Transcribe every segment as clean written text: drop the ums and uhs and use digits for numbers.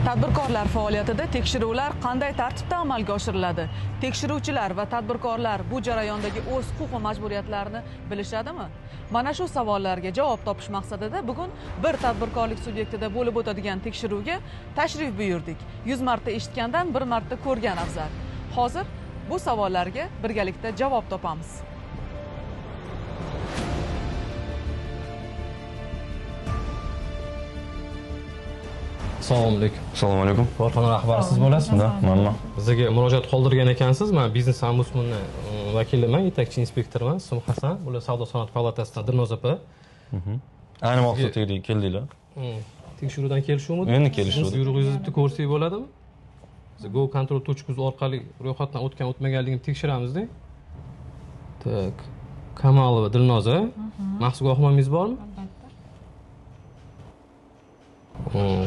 Tadbirkorlar faoliyatida tekshiruvlar qanday tartibda amalga oshiriladi? Tekshiruvchilar va tadbirkorlar bu jarayondagi o'z huquq va majburiyatlarini bilishadimi? Mana shu savollarga javob topish maqsadida bugun bir tadbirkorlik subyektida bo'lib o'tadigan tekshiruvga tashrif buyurdik. 100 marta eshitgandan 1 marta ko'rgan afzal. Hozir bu savollarga birgalikda javob topamiz. Assalomu alaykum. Assalomu alaykum. Korxona rahbari siz bo'lasizmi? Da, manman. Bizga murojaat qoldirgan ekansiz. Men biznes ombudsmani vakiliman, yetakchi inspektorman. Ismim Hasan. Bular Savdo sanoat palatasidan Dilnoz opa. Ayni maqsadga keldinglar. Tekshiruvdan kelishuvmi? Endi kelishuvdik. Buyrug'ingizni bitta ko'rsak bo'ladimi? Biz Go Control .uz orqali ro'yxatdan o'tgan-o'tmaganligini tekshiramizda. Tak. Kamalova Dilnoza. Maxsus guvohnomangiz bormi?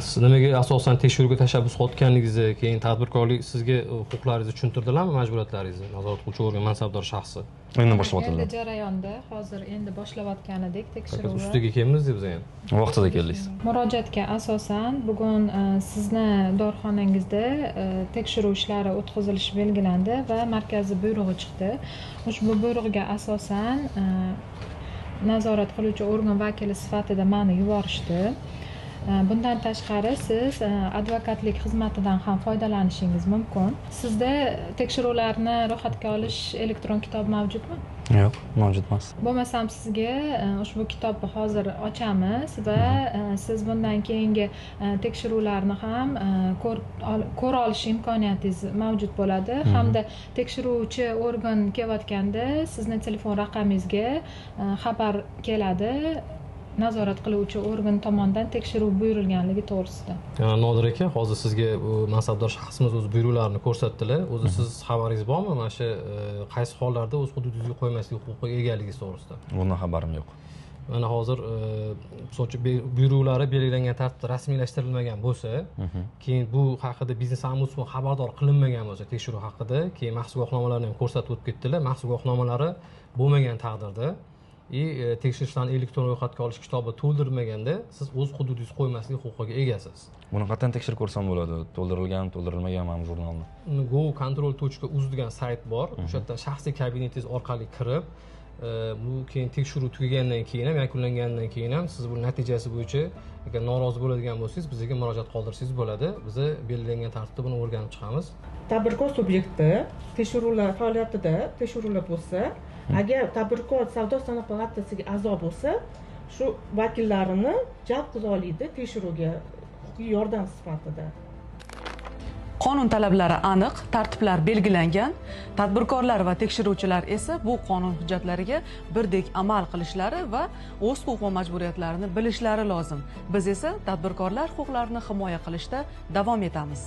Siz nimaga asosan tekshiruvga tashabbus qilganligingizni, keyin tadbirkorlik sizga huquqlaringizni tushuntirdilarmi, majburiyatlaringizni, nazorat qiluvchi organ mansabdor shaxsi? Endi boshlayaptilar. Endi jarayonda hozir endi boshlayotgan edik tekshiruvni. Ustiga kelamiz deb biz ham. Vaqtida keldingiz. Murojaatga asosan bugun sizni dorixonangizda tekshiruv ishlari o'tkazilishi belgilandi va markaziy buyrug'i chiqdi. Ushbu buyrug'ga asosan nazorat qiluvchi organ vakili sifatida meni yuborishdi. Bundan tashqari siz advokatlik xizmatidan ham foydalanishingiz mumkin. Sizda tekshiruvlarni ro'yxatga olish elektron kitob mavjudmi? Yo'q, mavjud emas. Bo'lmasam sizga ushbu kitobni hozir ochamiz va siz bundan keyingi tekshiruvlarni ham ko'ra olish imkoniyatingiz mavjud bo'ladi. Hamda tekshiruvchi organ kelayotganda sizni telefon raqamingizga xabar keladi. Nazorat qiluvchi organ tomonidan tekshiruv buyurilganligi to'g'risida. Nodir aka, hozir sizga bu mansabdor shaxsimiz o'z buyruqlarini ko'rsatdilar. O'zi siz xabaringiz bormi? Mana shu qaysi hollarda o'z hududingizga qo'ymaslik huquqiga egaligingiz to'g'risida? Bundan xabarim yo'q. Mana hozir buyruqlari belgilangan tartibda rasmiylashtirilmagan bo'lsa, keyin bu haqida biznes ombudsman xabardor qilinmagan bo'lsa, tekshiruv haqida, keyin maxsus guvohnomalarni ham ko'rsatib o'tib ketdilar. Maxsus guvohnomalari bo'lmagan taqdirda tekshirishlarni elektron ro'yxatga olish kitobi to'ldirilmaganda siz o'z hududingiz qo'ymaslik huquqiga egasiz. Buni qatdan tekshirib ko'rsam bo'ladi? To'ldirilgan, to'ldirilmagan jurnalni. Go Control.uz degan sayt bor. O'sha yerdan shaxsiy kabinetingiz orqali kirib, bu keyin tekshiruv tugagandan keyin ham, yakunlangandan keyin ham siz bu natijasi bo'yicha agar norozi bo'ladigan bo'lsangiz, bizga murojaat qoldirsangiz bo'ladi. Biz belgilangan tartibda buni o'rganib chiqamiz. Tadbirkor subyekti tekshiruvlar faoliyatida tekshiruvlar bo'lsa, agar tadbirkor savdo sanoat palatasiga a'zo bo'lsa, shu vakillarini jalb qila oladi tekshiruvga huquqiy yordam sifatida. Qonun talablari aniq, tartiblar belgilangan, tadbirkorlar va tekshiruvchilar esa bu qonun hujjatlariga birdek amal qilishlari va o'z huquq va majburiyatlarini bilishlari lozim. Biz esa tadbirkorlar huquqlarini himoya qilishda davom etamiz.